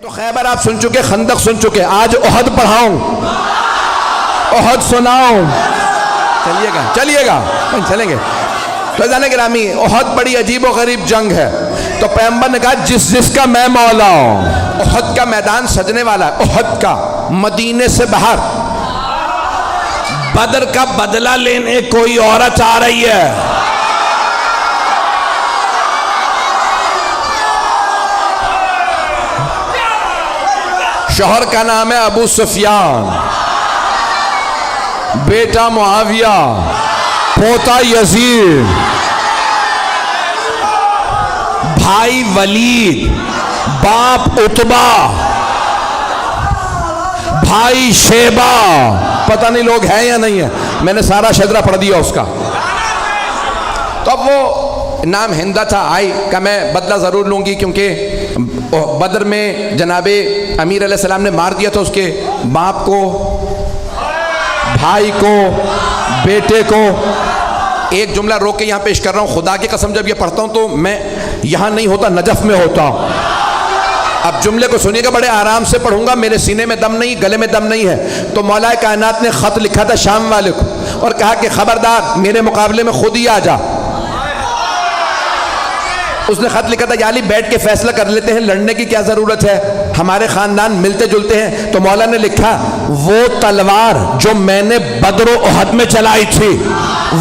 تو خیبر آپ سن چکے، خندق سن چکے، آج احد پڑھاؤں، احد سناؤں، چلیے گا چلیں گے۔ تو جانے گرامی، احد بڑی عجیب و غریب جنگ ہے، تو پیغمبر نے کہا جس کا میں مولا ہوں۔ احد کا میدان سجنے والا ہے، احد کا، مدینے سے باہر۔ بدر کا بدلہ لینے کوئی عورت آ رہی ہے، شوہر کا نام ہے ابو سفیان، بیٹا معاویہ، پوتا یزید، بھائی ولید، باپ عتبہ، بھائی شیبہ، پتہ نہیں لوگ ہیں یا نہیں ہیں، میں نے سارا شجرہ پڑھ دیا اس کا۔ تو اب وہ نام ہندہ تھا، آئی کہ میں بدلہ ضرور لوں گی، کیونکہ بدر میں جناب امیر علیہ السلام نے مار دیا تھا اس کے باپ کو، بھائی کو، بیٹے کو۔ ایک جملہ روک کے یہاں پیش کر رہا ہوں، خدا کی قسم جب یہ پڑھتا ہوں تو میں یہاں نہیں ہوتا، نجف میں ہوتا ہوں۔ اب جملے کو سنیے گا، بڑے آرام سے پڑھوں گا، میرے سینے میں دم نہیں، گلے میں دم نہیں ہے۔ تو مولا کائنات نے خط لکھا تھا شام والے کو اور کہا کہ خبردار میرے مقابلے میں خود ہی آ جا۔ اس نے خط لکھا تھا یا علی بیٹھ کے فیصلہ کر لیتے ہیں، لڑنے کی کیا ضرورت ہے، ہمارے خاندان ملتے جلتے ہیں۔ تو مولا نے لکھا وہ تلوار جو میں نے بدر و احد میں چلائی تھی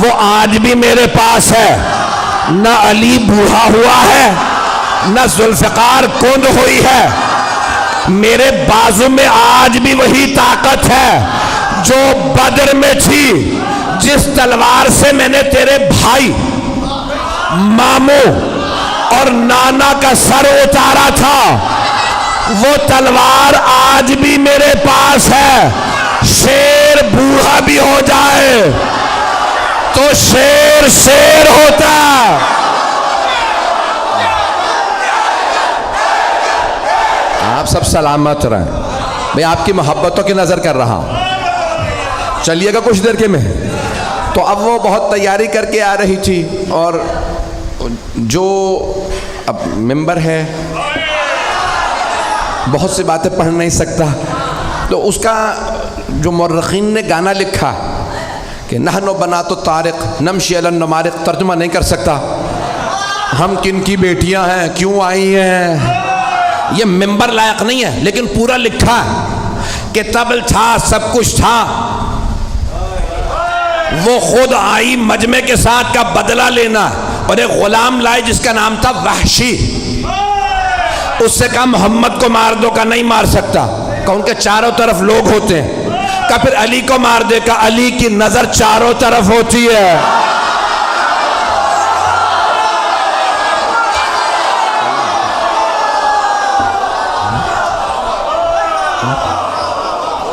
وہ آج بھی میرے پاس ہے، نہ علی بوڑھا ہوا ہے نہ ذوالفقار کند ہوئی ہے، میرے بازو میں آج بھی وہی طاقت ہے جو بدر میں تھی۔ جس تلوار سے میں نے تیرے بھائی، ماموں اور نانا کا سر اتارا تھا وہ تلوار آج بھی میرے پاس ہے۔ شیر بوڑھا بھی ہو جائے تو شیر شیر ہوتا۔ آپ سب سلامت رہیں، میں آپ کی محبتوں کی نظر کر رہا ہوں، چلیے گا کچھ دیر کے میں۔ تو اب وہ بہت تیاری کر کے آ رہی تھی، اور جو اب ممبر ہے بہت سی باتیں پڑھ نہیں سکتا، تو اس کا جو مورخین نے گانا لکھا کہ نحن بنات الطارق نمشی علی النمارق، ترجمہ نہیں کر سکتا، ہم کن کی بیٹیاں ہیں، کیوں آئی ہیں، یہ ممبر لائق نہیں ہے، لیکن پورا لکھا کہ طبل تھا، سب کچھ تھا، وہ خود آئی مجمع کے ساتھ کا بدلہ لینا، اور ایک غلام لائے جس کا نام تھا وحشی۔ اس سے کہا محمد کو مار دو، کا نہیں مار سکتا، کہ ان کے چاروں طرف لوگ ہوتے ہیں، کہ پھر علی کو مار دے، کہ علی کی نظر چاروں طرف ہوتی ہے۔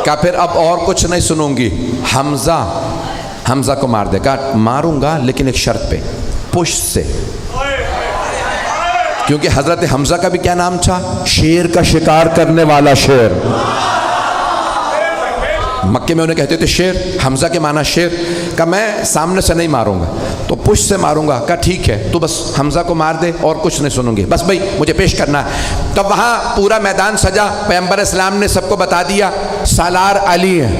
کہ پھر اب اور کچھ نہیں سنوں گی، حمزہ کو مار دے، کہا ماروں گا لیکن ایک شرط پہ، پشت سے، کیونکہ حضرت حمزہ کا بھی کیا نام تھا، شیر کا شکار کرنے والا شیر۔ مکے میں انہیں کہتے تھے شیر، حمزہ کے معنی شیر۔ کہ میں سامنے سے نہیں ماروں گا، تو پشت سے ماروں گا۔ کہا ٹھیک ہے، تو بس حمزہ کو مار دے اور کچھ نہیں سنوں گی، بس بھائی مجھے پیش کرنا ہے۔ تو وہاں پورا میدان سجا، پیغمبر اسلام نے سب کو بتا دیا سالار علی ہے،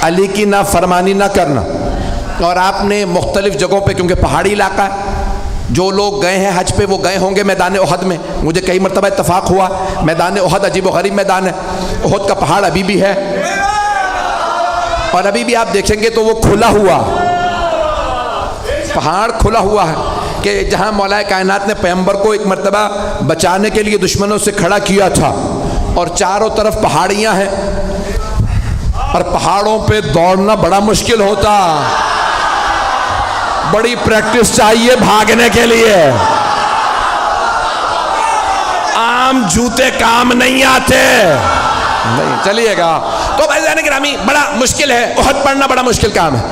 علی کی نافرمانی نہ کرنا۔ اور آپ نے مختلف جگہوں پہ، کیونکہ پہاڑی علاقہ ہے، جو لوگ گئے ہیں حج پہ وہ گئے ہوں گے میدان احد میں، مجھے کئی مرتبہ اتفاق ہوا، میدان احد عجیب و غریب میدان ہے، احد کا پہاڑ ابھی بھی ہے، اور ابھی بھی آپ دیکھیں گے تو وہ کھلا ہوا پہاڑ، کھلا ہوا ہے، کہ جہاں مولا کائنات نے پیغمبر کو ایک مرتبہ بچانے کے لیے دشمنوں سے کھڑا کیا تھا، اور چاروں طرف پہاڑیاں ہیں، اور پہاڑوں پہ دوڑنا بڑا مشکل ہوتا، بڑی پریکٹس چاہیے بھاگنے کے لیے، عام جوتے کام نہیں آتے، نہیں چلیے گا۔ تو بھائیان گرامی بڑا مشکل ہے، احد پڑھنا بڑا مشکل کام ہے۔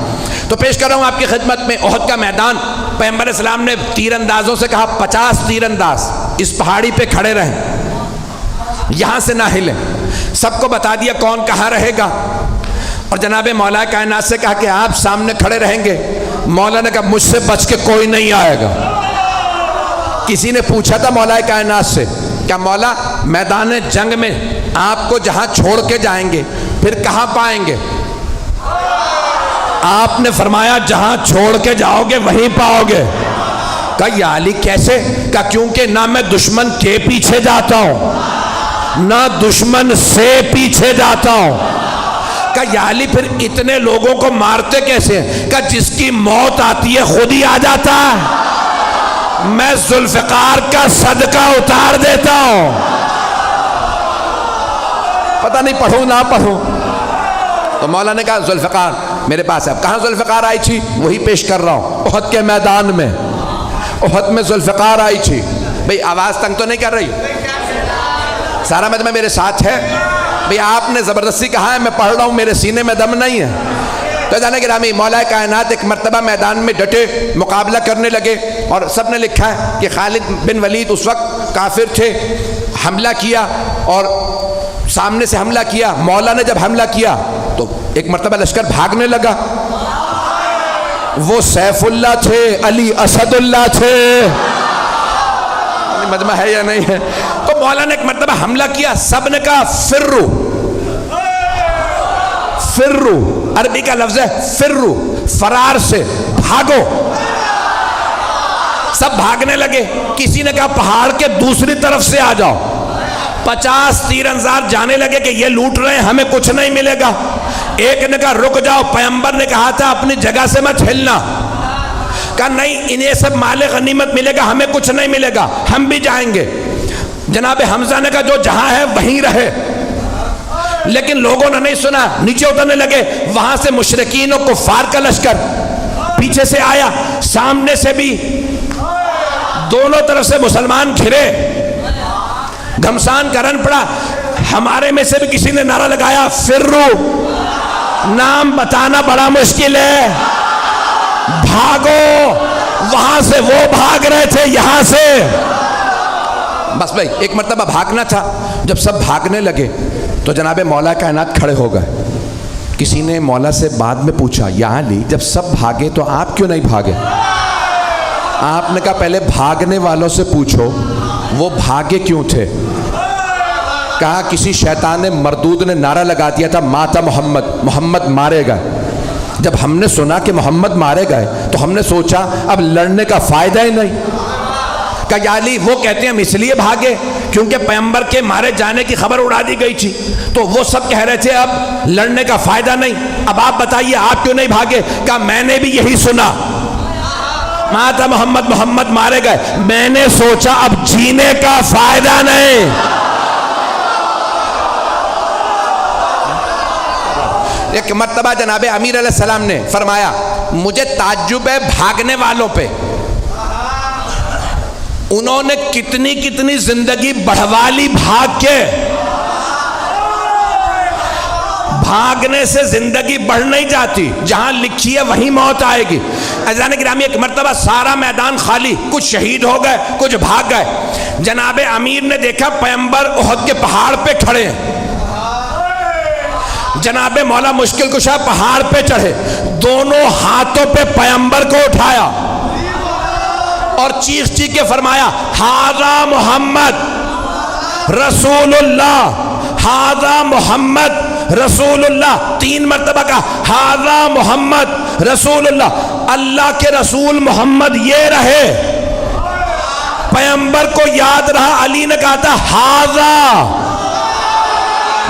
تو پیش کر رہا ہوں آپ کی خدمت میں احد کا میدان۔ پیغمبر اسلام نے تیر اندازوں سے کہا 50 تیر انداز اس پہاڑی پہ کھڑے رہیں، یہاں سے نہ ہلیں، سب کو بتا دیا کون کہاں رہے گا، اور جناب مولا کائنات سے کہا کہ آپ سامنے کھڑے رہیں گے۔ مولا نے کہا مجھ سے بچ کے کوئی نہیں آئے گا۔ کسی نے پوچھا تھا مولا کائنات سے کیا مولا میدان جنگ میں آپ کو جہاں چھوڑ کے جائیں گے پھر کہاں پائیں گے؟ آپ نے فرمایا جہاں چھوڑ کے جاؤ گے وہیں پاؤ گے۔ کہا یا علی کیسے؟ کہا کیونکہ نہ میں دشمن کے پیچھے جاتا ہوں نہ دشمن سے پیچھے جاتا ہوں۔ کہا یا علی پھر اتنے لوگوں کو مارتے کیسے ہیں؟ کہا جس کی موت آتی ہے خود ہی آ جاتا ہے، میں ذوالفقار کا صدقہ اتار دیتا ہوں۔ پتہ نہیں پڑھوں نہ پڑھوں۔ تو مولا نے کہا ذوالفقار میرے پاس ہے۔ اب کہاں ذوالفقار آئی تھی؟ وہی پیش کر رہا ہوں، احد کے میدان میں، احد میں ذوالفقار آئی تھی۔ بھئی آواز تنگ تو نہیں کر رہی؟ سارا مجمع میرے ساتھ ہے؟ بھئی آپ نے زبردستی کہا ہے، میں پڑھ رہا ہوں، میرے سینے میں دم نہیں ہے۔ تو جانے گرامی مولا کائنات ایک مرتبہ میدان میں ڈٹے مقابلہ کرنے لگے، اور سب نے لکھا ہے کہ خالد بن ولید اس وقت کافر تھے، حملہ کیا اور سامنے سے حملہ کیا۔ مولا نے جب حملہ کیا تو ایک مرتبہ لشکر بھاگنے لگا، وہ سیف اللہ تھے، علی اسد اللہ تھے، مجمع ہے یا نہیں ہے؟ تو مولا نے ایک مرتبہ حملہ کیا، سب نے کہا فرو، فرو عربی کا لفظ ہے فرو، فرار سے بھاگو۔ سب بھاگنے لگے، کسی نے کہا پہاڑ کے دوسری طرف سے آ جاؤ۔ 50 تیر انداز جانے لگے کہ یہ لوٹ رہے ہیں ہمیں کچھ نہیں ملے گا۔ ایک نے کہا رک جاؤ، پیغمبر نے کہا تھا اپنی جگہ سے مت ہلنا۔ کہا نہیں انہیں سب مال غنیمت ملے گا ہمیں کچھ نہیں ملے گا، ہم بھی جائیں گے۔ جناب حمزہ نے کہا جو جہاں ہے وہیں رہے، لیکن لوگوں نے نہیں سنا، نیچے اترنے لگے۔ وہاں سے مشرکین و کفار کا لشکر پیچھے سے آیا، سامنے سے بھی، دونوں طرف سے مسلمان گھرے، گھمسان کرن پڑا۔ ہمارے میں سے بھی کسی نے نعرہ لگایا فرو، نام بتانا بڑا مشکل ہے، بھاگو۔ وہاں سے وہ بھاگ رہے تھے، یہاں سے بس بھائی ایک مرتبہ بھاگنا تھا۔ جب سب بھاگنے لگے تو جناب مولا کائنات کھڑے ہو گئے۔ کسی نے مولا سے بعد میں پوچھا یا علی جب سب بھاگے تو آپ کیوں نہیں بھاگے؟ آپ نے کہا پہلے بھاگنے والوں سے پوچھو وہ بھاگے کیوں تھے؟ کہا کسی شیطان مردود نے نعرہ لگا دیا تھا ماتا محمد، محمد مارے گئے۔ جب ہم نے سنا کہ محمد مارے گئے تو ہم نے سوچا اب لڑنے کا فائدہ ہی نہیں۔ کہا یا علی وہ کہتے ہیں ہم اس لیے بھاگے کیونکہ پیغمبر کے مارے جانے کی خبر اڑا دی گئی تھی، تو وہ سب کہہ رہے تھے اب لڑنے کا فائدہ نہیں، اب آپ بتائیے آپ کیوں نہیں بھاگے؟ کہا میں نے بھی یہی سنا، ماتا محمد، محمد مارے گئے، میں نے سوچا اب جینے کا فائدہ نہیں۔ ایک مرتبہ جناب امیر علیہ السلام نے فرمایا مجھے تعجب ہے بھاگنے والوں پہ، انہوں نے کتنی کتنی زندگی بڑھوا لی بھاگ کے۔ بھاگنے سے زندگی بڑھ نہیں جاتی، جہاں لکھی ہے وہیں موت آئے گی۔ عزیزان گرامی ایک مرتبہ سارا میدان خالی، کچھ شہید ہو گئے کچھ بھاگ گئے۔ جناب امیر نے دیکھا پیغمبر احد کے پہاڑ پہ کھڑے ہیں۔ جناب مولا مشکل کشا پہاڑ پہ چڑھے، دونوں ہاتھوں پہ پیغمبر کو اٹھایا اور چیخ چیخ کے فرمایا ھذا محمد رسول اللہ، ھذا محمد رسول اللہ۔ 3 مرتبہ کہا ھذا محمد رسول اللہ، اللہ کے رسول محمد یہ رہے۔ پیغمبر کو یاد رہا، علی نے کہا تھا ھذا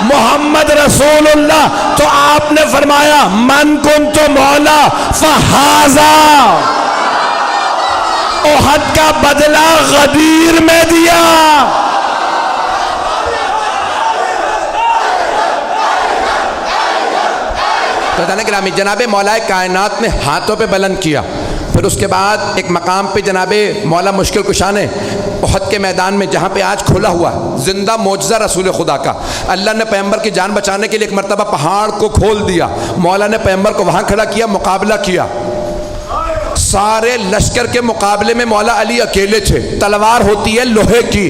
محمد رسول اللہ، تو آپ نے فرمایا من کنت مولا فھذا، احد کا بدلہ غدیر میں دیا۔ تو گرامی جناب مولا کائنات نے ہاتھوں پہ بلند کیا، پھر اس کے بعد ایک مقام پہ جناب مولا مشکل کشا نے احد کے میدان میں جہاں پہ آج کھلا ہوا زندہ معجزہ رسول خدا کا، اللہ نے پیغمبر کی جان بچانے کے لیے ایک مرتبہ پہاڑ کو کھول دیا، مولا نے پیغمبر کو وہاں کھڑا کیا، مقابلہ کیا۔ سارے لشکر کے مقابلے میں مولا علی اکیلے تھے، تلوار ہوتی ہے لوہے کی،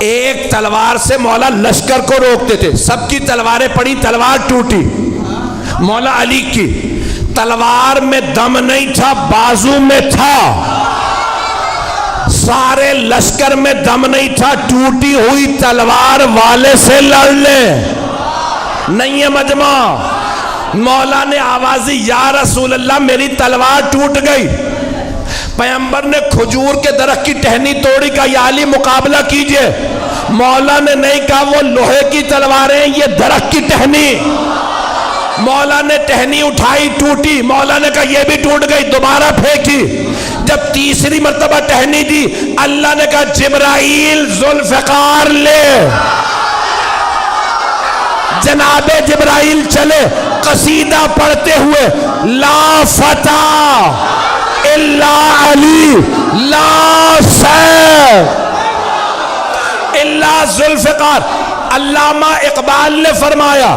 ایک تلوار سے مولا لشکر کو روکتے تھے، سب کی تلواریں پڑی، تلوار ٹوٹی، مولا علی کی تلوار میں دم نہیں تھا، بازو میں تھا، سارے لشکر میں دم نہیں تھا، ٹوٹی ہوئی تلوار والے سے لڑ لے، نہیں ہے مجمع۔ مولا نے آوازی یا رسول اللہ میری تلوار ٹوٹ گئی۔ پیغمبر نے کھجور کے درخت کی ٹہنی توڑی، کہا یا علی مقابلہ کیجئے۔ مولا نے نہیں کہا وہ لوہے کی تلواریں، یہ درخت کی ٹہنی۔ مولا نے ٹہنی اٹھائی، ٹوٹی، مولا نے کہا یہ بھی ٹوٹ گئی، دوبارہ پھینکی۔ جب تیسری مرتبہ ٹہنی دی، اللہ نے کہا جبرائیل ذوالفقار لے۔ جناب جبرائیل چلے قصیدہ پڑھتے ہوئے، لا فتح الا علی، لا سیف الا ذوالفقار۔ علامہ اقبال نے فرمایا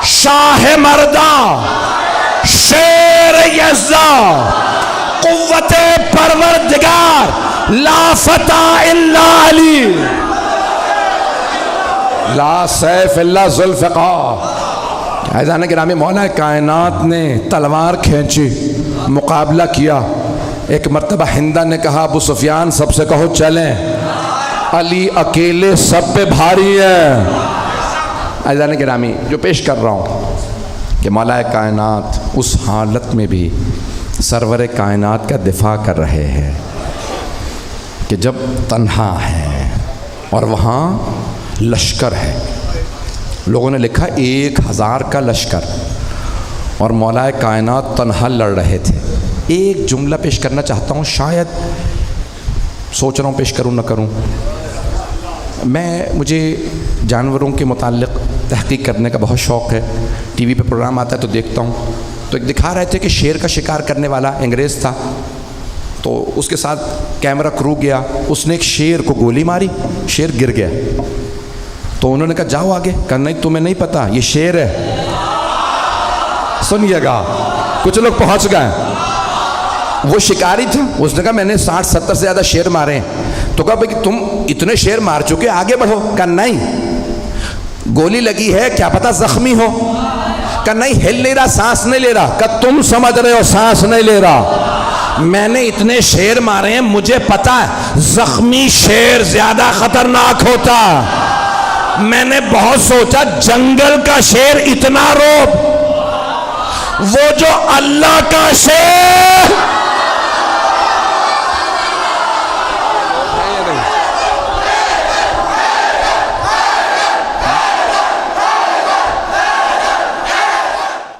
شاہ مرداں، شیر یزداں، قوت پروردگار، لا فتح الا علی، لا سیف الا ذوالفقار۔ عزیزان گرامی، مولا کائنات نے تلوار کھینچی، مقابلہ کیا۔ ایک مرتبہ ہندہ نے کہا ابو سفیان سب سے کہو چلیں، علی اکیلے سب پہ بھاری ہے۔ عزیزان گرامی، جو پیش کر رہا ہوں کہ مولا کائنات اس حالت میں بھی سرور کائنات کا دفاع کر رہے ہیں کہ جب تنہا ہے اور وہاں لشکر ہے، لوگوں نے لکھا 1000 کا لشکر، اور مولا کائنات تنہا لڑ رہے تھے۔ ایک جملہ پیش کرنا چاہتا ہوں، شاید سوچ رہا ہوں پیش کروں نہ کروں۔ مجھے جانوروں کے متعلق تحقیق کرنے کا بہت شوق ہے، ٹی وی پہ پروگرام آتا ہے تو دیکھتا ہوں۔ تو ایک دکھا رہے تھے کہ شیر کا شکار کرنے والا انگریز تھا، تو اس کے ساتھ کیمرہ کرو گیا، اس نے ایک شیر کو گولی ماری، شیر گر گیا۔ تو انہوں نے کہا جاؤ آگے، کہا نہیں تمہیں نہیں پتا یہ شیر ہے۔ سنیے گا، کچھ لوگ پہنچ گئے، وہ شکاری تھا، اس نے کہا میں نے 60-70 سے زیادہ شیر مارے ہیں۔ تو کہا بھئی تم اتنے شیر مار چکے، آگے بڑھو۔ کہا نہیں، گولی لگی ہے، کیا پتا زخمی ہو۔ کہا نہیں، ہل نہیں رہا، سانس نہیں لے رہا۔ کہا تم سمجھ رہے ہو سانس نہیں لے رہا، میں نے اتنے شیر مارے ہیں، مجھے پتا ہے زخمی شیر زیادہ خطرناک ہوتا۔ میں نے بہت سوچا، جنگل کا شیر اتنا روب، وہ جو اللہ کا شیر